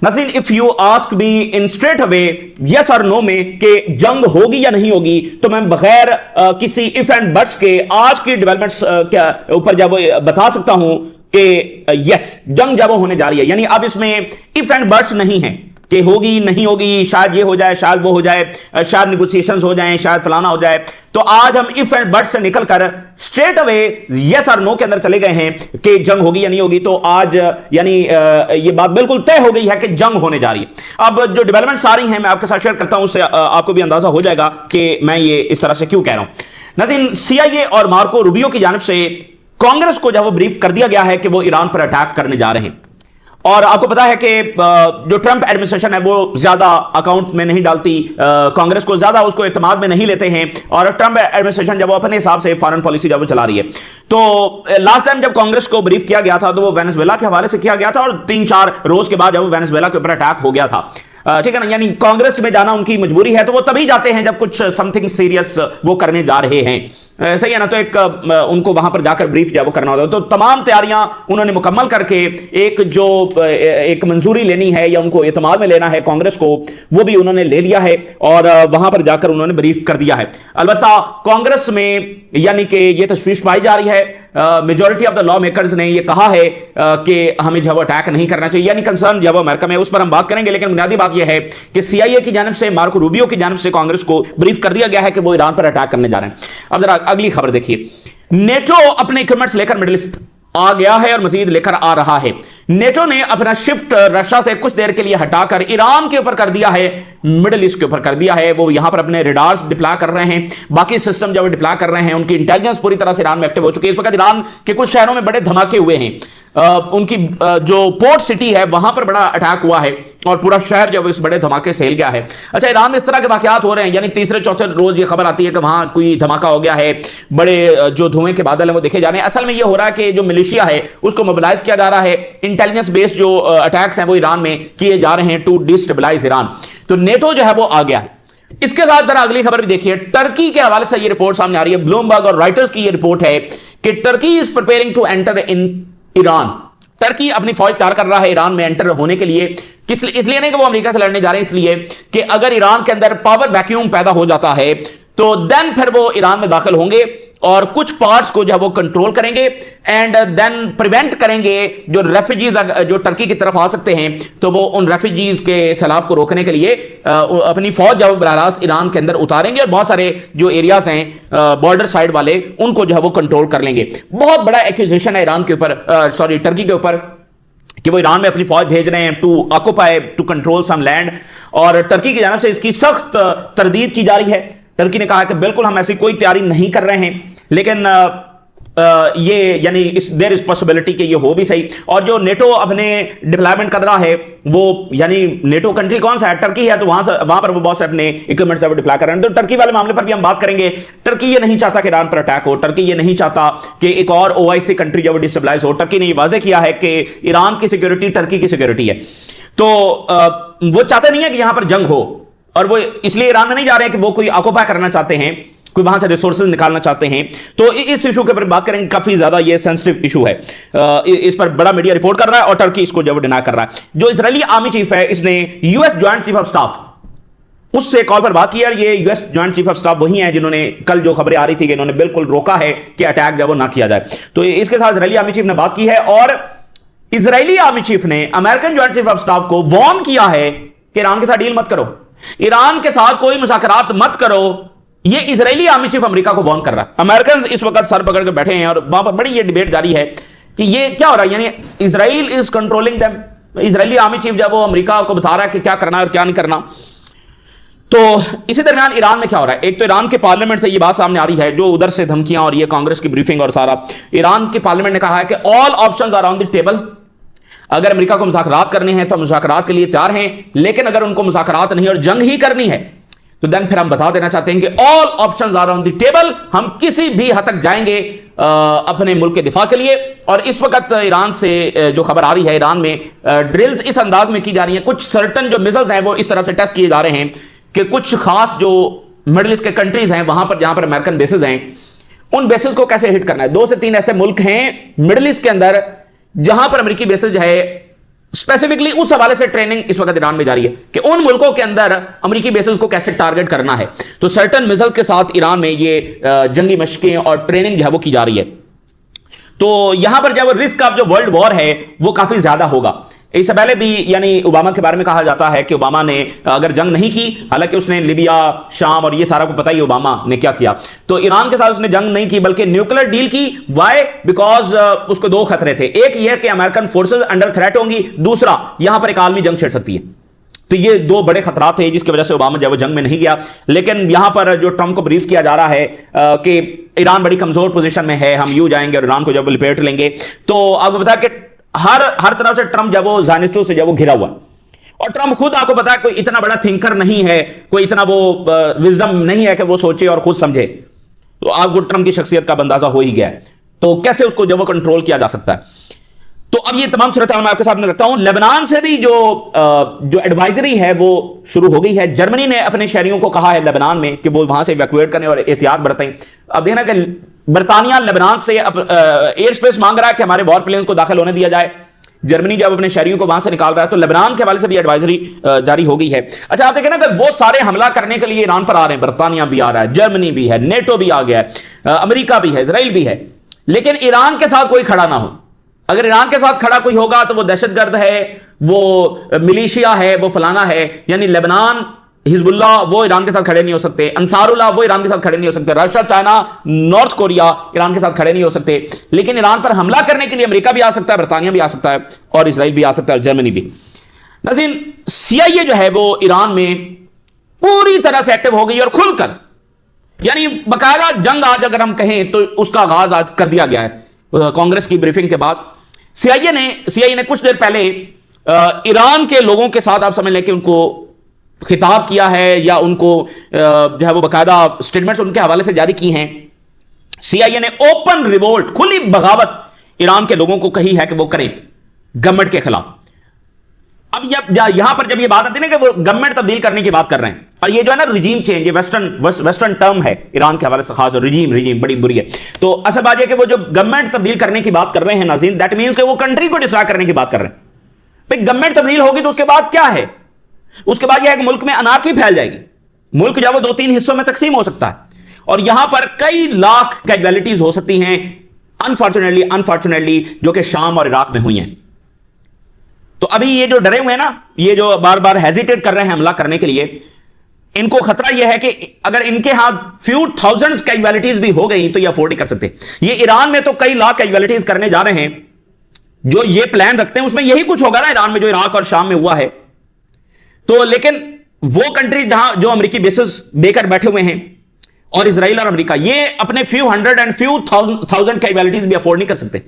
Naseem, if you ask me in straight away yes और no में कि जंग होगी या नहीं होगी, तो मैं बगैर किसी इफ एंड बट्स के आज की डेवलपमेंट्स के ऊपर जब बता सकता हूं कि यस, जंग जब होने जा रही है। यानी अब इसमें इफ एंड बट्स नहीं है कि होगी नहीं होगी, शायद ये हो जाए, शायद वो हो जाए, शायद नेगोशिएशंस हो जाएं, शायद फलाना हो जाए। तो आज हम इफ एंड बट से निकलकर स्ट्रेट अवे यस और नो के अंदर चले गए हैं कि जंग होगी या नहीं होगी। तो आज यानी ये बात बिल्कुल तय हो गई है कि जंग होने जा रही है। अब जो डेवलपमेंट्स आ रही हैं मैं आपके साथ शेयर करता हूं, उससे आपको भी अंदाजा हो जाएगा कि मैं ये इस तरह से क्यों कह रहा हूं। नाज़रीन, CIA और मार्को रूबियो की जानिब से कांग्रेस को जब ब्रीफ कर दिया गया है कि वो ईरान पर अटैक करने जा रहे हैं, और आपको पता है कि जो ट्रंप एडमिनिस्ट्रेशन है वो ज्यादा अकाउंट में नहीं डालती, कांग्रेस को ज्यादा उसको एतमाद में नहीं लेते हैं, और ट्रंप एडमिनिस्ट्रेशन जब वो अपने हिसाब से फॉरेन पॉलिसी जब वो चला रही है। तो लास्ट टाइम जब कांग्रेस को ब्रीफ किया गया था तो वो वेनेजुएला के हवाले से किया गया था, और 3-4 रोज के बाद जब वो वेनेजुएला के ऊपर अटैक हो गया था, ठीक है ना। यानी कांग्रेस में जाना उनकी मजबूरी है, तो वो तभी जाते हैं जब कुछ समथिंग सीरियस वो करने जा रहे हैं, सही है ना। तो एक उनको वहां पर जाकर ब्रीफ जब वो करना होता है, तो तमाम तैयारियां उन्होंने मुकम्मल करके एक मंजूरी लेनी है या उनको एतमाद में लेना है कांग्रेस को, वो भी उन्होंने ले लिया है और वहां पर जाकर उन्होंने ब्रीफ कर दिया है। अलबत्ता कांग्रेस में यानी कि ये तशवीश पाई जा रही है, majority of the law makers ने ये कहा है कि हमें जब अटैक नहीं करना चाहिए, यानी कंसर्न जब अमेरिका में, उस पर हम बात करेंगे। लेकिन बुनियादी बात यह है कि CIA की जानिब से, मार्को रूबियो की जानिब से कांग्रेस को ब्रीफ कर दिया गया है कि वो ईरान पर अटैक करने जा रहे हैं। अब जरा अगली खबर देखिए, नेटो अपने इक्विपमेंट्स लेकर मिडिल ईस्ट आ गया है और मजीद लेकर आ रहा है। नेटो ने अपना शिफ्ट रशिया से कुछ देर के लिए हटाकर ईरान के ऊपर कर दिया है, मिडिल ईस्ट के ऊपर कर दिया है। वो यहां पर अपने रेडार्स डिप्लॉय कर रहे हैं, बाकी सिस्टम जब डिप्लॉय कर रहे हैं, उनकी इंटेलिजेंस पूरी तरह से ईरान में एक्टिव हो चुकी है। इस वक्त ईरान के कुछ शहरों में बड़े धमाके हुए हैं, उनकी जो पोर्ट सिटी है वहां पर बड़ा अटैक हुआ है और पूरा शहर जब इस बड़े धमाके से हिल गया है। अच्छा, ईरान में इस तरह के वाकयात हो रहे हैं, यानी तीसरे चौथे रोज ये खबर आती है कि वहां कोई धमाका हो गया है, बड़े जो धुएं के बादल हैं वो देखे जा रहे हैं। असल में ये हो रहा है कि जो मिलिशिया है उसको मोबिलाइज किया जा रहा है, इंटेलिजेंस बेस्ड जो अटैक्स हैं वो ईरान में किए जा रहे हैं टू डिस्टेबलाइज ईरान। तो नेटो जो है वो आ गया है। इसके साथ जरा अगली खबर भी देखिए, टर्की के हवाले से ये रिपोर्ट सामने आ रही है, ब्लूमबर्ग और रॉयटर्स की ये रिपोर्ट है कि Turkey is preparing to enter in Iran. Turkey अपनी फौज तैयार कर रहा है ईरान में एंटर होने के लिए, इसलिए नहीं कि वो अमेरिका से लड़ने जा रहे हैं, इसलिए कि अगर ईरान के अंदर पावर वैक्यूम पैदा हो जाता है तो देन फिर वो ईरान में दाखिल होंगे और कुछ पार्ट्स को जो वो कंट्रोल करेंगे एंड देन प्रिवेंट करेंगे जो रेफ्यूजीज जो टर्की की तरफ आ सकते हैं, तो वो उन रेफ्यूजीज के सैलाब को रोकने के लिए अपनी फौज जब बराह रास्त ईरान के अंदर उतारेंगे और बहुत सारे जो एरियाज हैं बॉर्डर साइड वाले उनको जो है वो कंट्रोल कर लेंगे। बहुत बड़ा एक्यूजेशन है ईरान के ऊपर, सॉरी टर्की के ऊपर, कि वो ईरान में अपनी फौज भेज रहे हैं to occupy to control some land, और टर्की की जानिब से इसकी सख्त तरदीद की जा रही है। टर्की ने कहा कि बिल्कुल हम ऐसी कोई तैयारी नहीं कर रहे हैं, लेकिन ये यानी देयर इज पॉसिबिलिटी कि ये हो भी सही। और जो नेटो अपने डिप्लॉयमेंट कर रहा है वो यानी नेटो कंट्री कौन सा है, टर्की है, तो वहां पर वो बहुत से अपने इक्विपमेंट से डिप्लॉय कर रहे हैं। तो टर्की वाले मामले पर भी हम बात करेंगे। टर्की ये नहीं चाहता कि ईरान पर अटैक हो, टर्की ये नहीं चाहता कि एक और OIC कंट्री जब डिस्टेबलाइज हो। टर्की ने ये वाजे किया है कि ईरान की सिक्योरिटी टर्की की सिक्योरिटी है, तो वो चाहते नहीं है कि यहां पर जंग हो, और वो इसलिए ईरान में नहीं जा रहे हैं कि वो कोई ऑक्यूपाई करना चाहते हैं, कोई वहां से रिसोर्सेज निकालना चाहते हैं। तो इस इशू के ऊपर बात करेंगे, काफी ज्यादा ये सेंसिटिव इशू है, इस पर बड़ा मीडिया रिपोर्ट कर रहा है और टर्की इसको जब डिनाई कर रहा है। जो इजरायली आर्मी चीफ है इसने US joint chief of staff उससे कॉल पर बात की, और ये US joint chief of staff वही है जिन्होंने कल जो खबरें आ रही थी कि इन्होंने बिल्कुल रोका है कि अटैक जब वो ना किया जाए। तो इसके साथ इजरायली आर्मी चीफ ने बात की है, और इजरायली आर्मी चीफ ने American joint chief of staff को वार्न किया है कि ईरान के साथ डील मत करो, ईरान के साथ कोई मुज़ाकरात मत करो। ये इजरायली आर्मी चीफ अमेरिका को वार्न कर रहा है। अमेरिकन इस वक्त सर पकड़ के बैठे हैं और वहां पर बड़ी ये डिबेट जारी है कि ये क्या हो रहा है, यानी Israel is controlling them. Israeli army chief जब वो अमेरिका को बता रहा है कि क्या करना है और क्या नहीं करना। तो इसी दरमियान ईरान में क्या हो रहा है, एक तो ईरान के पार्लियामेंट से ये बात सामने आ रही है, जो उधर से धमकियां और ये कांग्रेस की ब्रीफिंग और सारा, ईरान के पार्लियामेंट ने कहा है कि all options are on the table. अगर अमेरिका को मुज़ाकरात करने हैं तो मुज़ाकरात के लिए तैयार हैं, लेकिन अगर उनको मुज़ाकरात नहीं और जंग ही करनी है तो देन फिर हम बता देना चाहते हैं कि all options are on the table, हम किसी भी हद तक जाएंगे अपने मुल्क के दिफा के लिए। और इस वक्त ईरान से जो खबर आ रही है, ईरान में ड्रिल्स इस अंदाज में की जा रही हैं, कुछ सर्टन जो मिसाइल्स हैं वो इस तरह से टेस्ट किए जा रहे हैं कि कुछ खास जो मिडिल ईस्ट के कंट्रीज हैं वहां पर जहां पर अमेरिकन बेसेस हैं, उन बेसेस को कैसे हिट करना है। 2 से 3 ऐसे मुल्क हैं मिडिल ईस्ट के अंदर जहां पर अमेरिकी बेसेस जो है स्पेसिफिकली उस हवाले से ट्रेनिंग इस वक्त ईरान में जारी है कि उन मुल्कों के अंदर अमेरिकी बेसेस को कैसे टारगेट करना है। तो सर्टन मिसाइल के साथ ईरान में ये जंगी मशकें और ट्रेनिंग जो है वो की जा रही है। तो यहां पर जब रिस्क ऑफ जो वर्ल्ड वॉर है वो काफी ज्यादा होगा। इससे पहले भी यानी ओबामा के बारे में कहा जाता है कि ओबामा ने अगर जंग नहीं की, हालांकि उसने लिबिया, शाम और ये सारा को पता ही ओबामा ने क्या किया, तो ईरान के साथ उसने जंग नहीं की बल्कि न्यूक्लियर डील की। वाई? बिकॉज उसको दो खतरे थे, एक ये कि अमेरिकन फोर्सेस अंडर थ्रेट होंगी, दूसरा यहां पर एक आलमी जंग छिड़ सकती है। तो ये दो बड़े खतरात थे जिसकी वजह से ओबामा जब वो जंग में नहीं गया। लेकिन यहां पर जो ट्रंप को ब्रीफ किया जा रहा है कि ईरान बड़ी कमजोर पोजीशन में है, हम यूं जाएंगे और ईरान को जब लपेट लेंगे, तो आपको बता कि हर तरफ से ट्रंप जब वो ज़ायनिस्टों से जब वो घिरा हुआ, और ट्रंप खुद आपको पता है कोई इतना बड़ा थिंकर नहीं है, कोई इतना वो विजडम नहीं है कि वो सोचे और खुद समझे। तो आपको ट्रंप की शख्सियत का अंदाजा हो ही गया है, तो कैसे उसको जब वो कंट्रोल किया जा सकता है। तो अब ये तमाम सूरत मैं आपके सामने रखता हूं। लेबनान से भी जो एडवाइजरी है वो शुरू हो गई है। जर्मनी ने अपने शहरियों को कहा है लेबनान में कि वो वहां से इवैक्यूएट करें और एहतियात बरतें। अब देखना कि बरतानिया लेबनान से एयर स्पेस मांग रहा है कि हमारे वॉर प्लेन्स को दाखिल होने दिया जाए। जर्मनी जब अपने शहरियों को वहां से निकाल रहा है, तो लेबनान के हवाले से भी एडवाइजरी जारी हो गई है। अच्छा, आप देखें ना कि वो सारे हमला करने के लिए ईरान पर आ रहे हैं। बरतानिया भी आ रहा है, जर्मनी भी है, नेटो भी आ गया है, अमेरिका भी है, इजराइल भी है, लेकिन ईरान के साथ कोई खड़ा ना हो। अगर ईरान के साथ खड़ा कोई होगा तो वो दहशतगर्द है, वो मिलिशिया है, वो फलाना है। यानी लेबनान, हिजबुल्लाह वो ईरान के साथ खड़े नहीं हो सकते, अंसारुल्लाह वो ईरान के साथ खड़े नहीं हो सकते, Russia, China, north Korea Iran के साथ खड़े नहीं हो सकते। लेकिन ईरान पर हमला करने के लिए अमेरिका भी आ सकता है, बरतानिया भी आ सकता है, और इसराइल भी आ सकता है, और जर्मनी भी। नाज़रीन, CIA जो है वो ईरान में पूरी तरह से एक्टिव हो गई और खुलकर, यानी बाकायदा जंग आज अगर हम कहें तो उसका आगाज आज कर दिया गया है। कांग्रेस की ब्रीफिंग के बाद CIA ने कुछ देर पहले ईरान के लोगों के साथ, आप समझ लें कि उनको खिताब किया है या उनको जो है वो बाकायदा स्टेटमेंट्स उनके हवाले से जारी की हैं। CIA ने ओपन रिवोल्ट, खुली बगावत ईरान के लोगों को कही है कि वो करें गवर्नमेंट के खिलाफ। अब यहां पर जब ये बात आती है ना कि वो गवर्नमेंट तब्दील करने की बात कर रहे हैं, और ये जो है ना रिजीम चेंज, ये वेस्टर्न टर्म है ईरान के हवाले से खास, और रिजीम बड़ी बुरी है। तो असल बात है कि वो जो गवर्नमेंट तब्दील करने की बात कर रहे हैं नाज़रीन, दैट मींस कि वो कंट्री को डिस्ट्रॉय करने की बात कर रहे हैं। भाई गवर्नमेंट तब्दील होगी तो उसके बाद क्या है? उसके बाद यह है कि मुल्क में अनार्की फैल जाएगी, मुल्क जब वो 2-3 हिस्सों में तकसीम हो सकता है, और यहां पर कई लाख कैजुअलिटीज हो सकती हैं अनफॉर्चुनेटली जो कि शाम और इराक में हुई हैं। तो अभी ये जो डरे हुए हैं ना, ये जो बार बार हेजिटेट कर रहे हैं हमला करने के लिए, इनको खतरा यह है कि अगर इनके हाथ फ्यू थाउजेंड्स कैजुअलिटीज भी हो गई तो ये अफोर्ड नहीं कर सकते। ये ईरान में तो कई लाख कैजुअलिटीज करने जा रहे हैं, जो ये प्लान रखते हैं उसमें यही कुछ होगा ना ईरान में जो इराक और शाम में हुआ है। तो लेकिन वो कंट्री जहां जो अमेरिकी बेसेस देकर बैठे हुए हैं, और इजराइल और अमेरिका, ये अपने few hundred and few thousand casualties भी अफोर्ड नहीं कर सकते।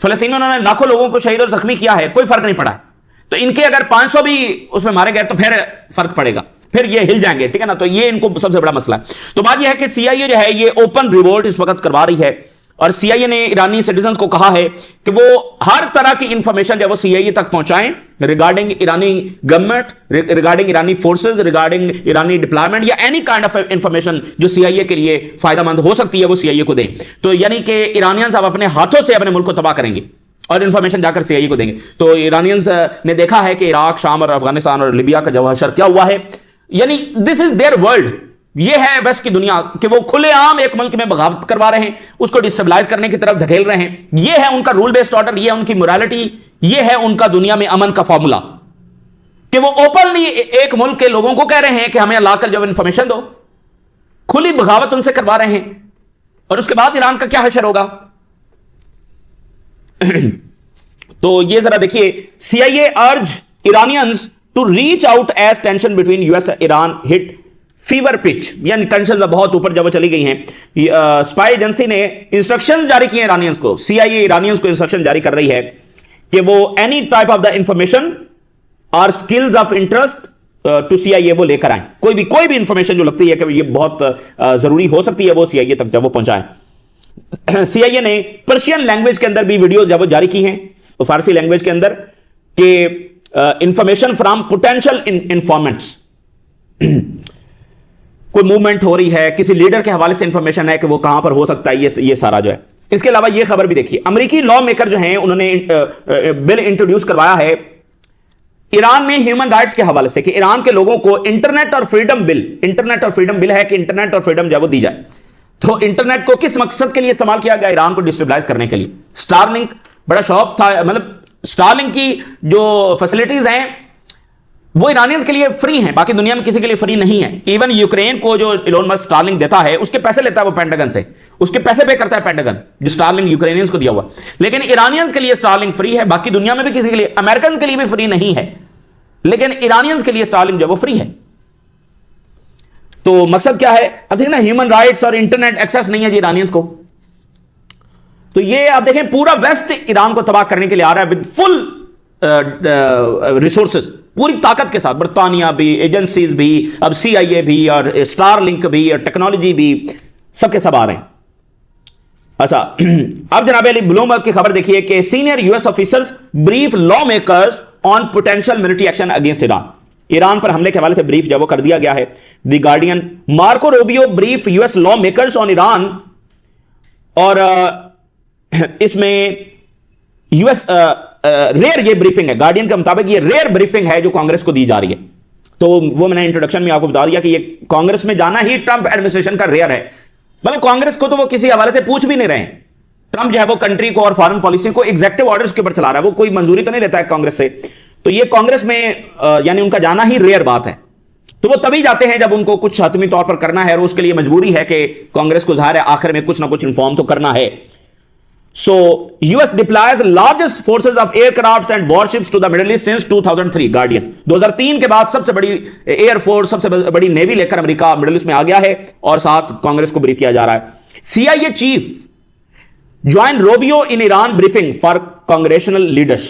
फलस्तीनियों ने लाखों लोगों को शहीद और जख्मी किया है, कोई फर्क नहीं पड़ा है। तो इनके अगर 500 भी उसमें मारे गए तो फिर फर्क पड़ेगा, फिर ये हिल जाएंगे, ठीक है ना। तो ये इनको सबसे बड़ा मसला है। तो बात यह है कि CIA जो है ये ओपन रिवोल्ट इस वक्त करवा रही है, और CIA ने ईरानी सिटीजन को कहा है कि वो हर तरह की इंफॉर्मेशन जो वो CIA तक पहुंचाएं रिगार्डिंग ईरानी गवर्नमेंट, रिगार्डिंग ईरानी फोर्सेस, रिगार्डिंग ईरानी डिप्लॉयमेंट, या एनी काइंड ऑफ इंफॉर्मेशन जो CIA के लिए फायदेमंद हो सकती है वो CIA को दें। तो यानी कि ईरानियंस अब अपने हाथों से अपने मुल्क को तबाह करेंगे और इंफॉर्मेशन जाकर CIA को देंगे। तो ईरानियंस ने देखा है कि इराक, शाम और अफगानिस्तान और लिबिया का जो हशर क्या हुआ है, यानी दिस इज देयर वर्ल्ड, ये है वेस्ट की दुनिया कि वो खुलेआम एक मुल्क में बगावत करवा रहे हैं, उसको डिस्टेबलाइज करने की तरफ धकेल रहे हैं। ये है उनका रूल बेस्ड ऑर्डर, ये है उनकी मोरालिटी, ये है उनका दुनिया में अमन का फॉर्मूला, कि वो ओपनली एक मुल्क के लोगों को कह रहे हैं कि हमें लाकर जब इंफॉर्मेशन दो, खुली बगावत उनसे करवा रहे हैं, और उसके बाद ईरान का क्या हशर होगा। तो ये जरा देखिए, CIA urges Iranians to reach out as tension between US Iran hit fever pitch, यानी टेंशन बहुत ऊपर जब चली गई हैं। स्पाई एजेंसी ने इंस्ट्रक्शंस जारी किए ईरानियंस को, CIA ईरानियंस को इंस्ट्रक्शन जारी कर रही है कि वो any type of the information और skills of interest to CIA वो लेकर आए। कोई भी इंफॉर्मेशन जो लगती है कि ये बहुत जरूरी हो सकती है वो CIA तक जब वो पहुंचाएं। CIA ने पर्शियन लैंग्वेज के अंदर भी वीडियोस जब जारी की हैं, फारसी लैंग्वेज के अंदर, कि इंफॉर्मेशन फ्रॉम पोटेंशियल इंफॉर्मेंट्स, कोई मूवमेंट हो रही है, किसी लीडर के हवाले से इंफॉर्मेशन है कि वो कहां पर हो सकता है, ये सारा जो है। इसके अलावा ये खबर भी देखिए, अमेरिकी लॉ मेकर जो हैं उन्होंने बिल इंट्रोड्यूस करवाया है ईरान में ह्यूमन राइट्स के हवाले से कि ईरान के लोगों को इंटरनेट और फ्रीडम बिल है कि इंटरनेट और फ्रीडम जो वो दी जाए। तो इंटरनेट को किस मकसद के लिए इस्तेमाल किया गया? ईरान को डिस्टेबलाइज करने के लिए। स्टारलिंक बड़ा शौक था, मतलब स्टारलिंक की जो फैसिलिटीज हैं वो ईरानियंस के लिए फ्री हैं, बाकी दुनिया में किसी के लिए फ्री नहीं है। इवन यूक्रेन को जो इलोन मस्क स्टारलिंक देता है उसके पैसे लेता है वो पेंटागन से, उसके पैसे पे करता है पेंटागन, जो स्टारलिंक यूक्रेनियंस को दिया हुआ। लेकिन ईरानियंस के लिए स्टारलिंक फ्री है, बाकी दुनिया में भी किसी के लिए, अमेरिकन के लिए भी फ्री नहीं है, लेकिन ईरानियंस के लिए स्टारलिंक जो वो फ्री है। तो मकसद क्या है? अब देखिए ना, ह्यूमन राइट्स और इंटरनेट एक्सेस नहीं है जी ईरानियंस को। तो ये आप देखें, पूरा वेस्ट ईरान को तबाह करने के लिए आ रहा है विद फुल रिसोर्सेज, पूरी ताकत के साथ। बर्तानिया भी, एजेंसीज भी, अब CIA भी, और स्टारलिंक भी, और टेक्नोलॉजी भी, सबके सब आ रहे हैं। अच्छा, अब जनाब अली ब्लूमबर्ग की खबर देखिए कि senior US officers brief law makers on potential military action against Iran. Iran पर हमले के हवाले से ब्रीफ जब वो कर दिया गया है। The guardian, Marco Rubio brief US law makers on Iran, और इसमें US रेयर ये ब्रीफिंग है, गार्डियन के मुताबिक ये रेयर ब्रीफिंग है जो कांग्रेस को दी जा रही है। तो वो मैंने इंट्रोडक्शन में आपको बता दिया कि ये कांग्रेस में जाना ही ट्रंप एडमिनिस्ट्रेशन का रेयर है। मतलब कांग्रेस को तो वो किसी हवाले से पूछ भी नहीं रहे हैं। ट्रंप जो है वो कंट्री को और फॉरेन पॉलिसी को एग्जेक्टिव ऑर्डर्स के ऊपर चला रहा है, वो कोई मंजूरी तो नहीं लेता है कांग्रेस से। तो ये कांग्रेस में यानी उनका जाना ही रेयर बात है। तो वो तभी जाते हैं जब उनको कुछ हतमी तौर पर करना है, और उसके लिए मजबूरी है कि कांग्रेस को जाहिर है आखिर में कुछ ना कुछ इन्फॉर्म तो करना है। So, US deploys largest forces of aircrafts and warships to the Middle East since 2003. Guardian 2003 के बाद सबसे बड़ी एयरफोर्स, सबसे बड़ी नेवी लेकर अमेरिका मिडिल ईस्ट में आ गया है, और साथ कांग्रेस को ब्रीफ किया जा रहा है। CIA chief join Rovio in Iran briefing for congressional leaders.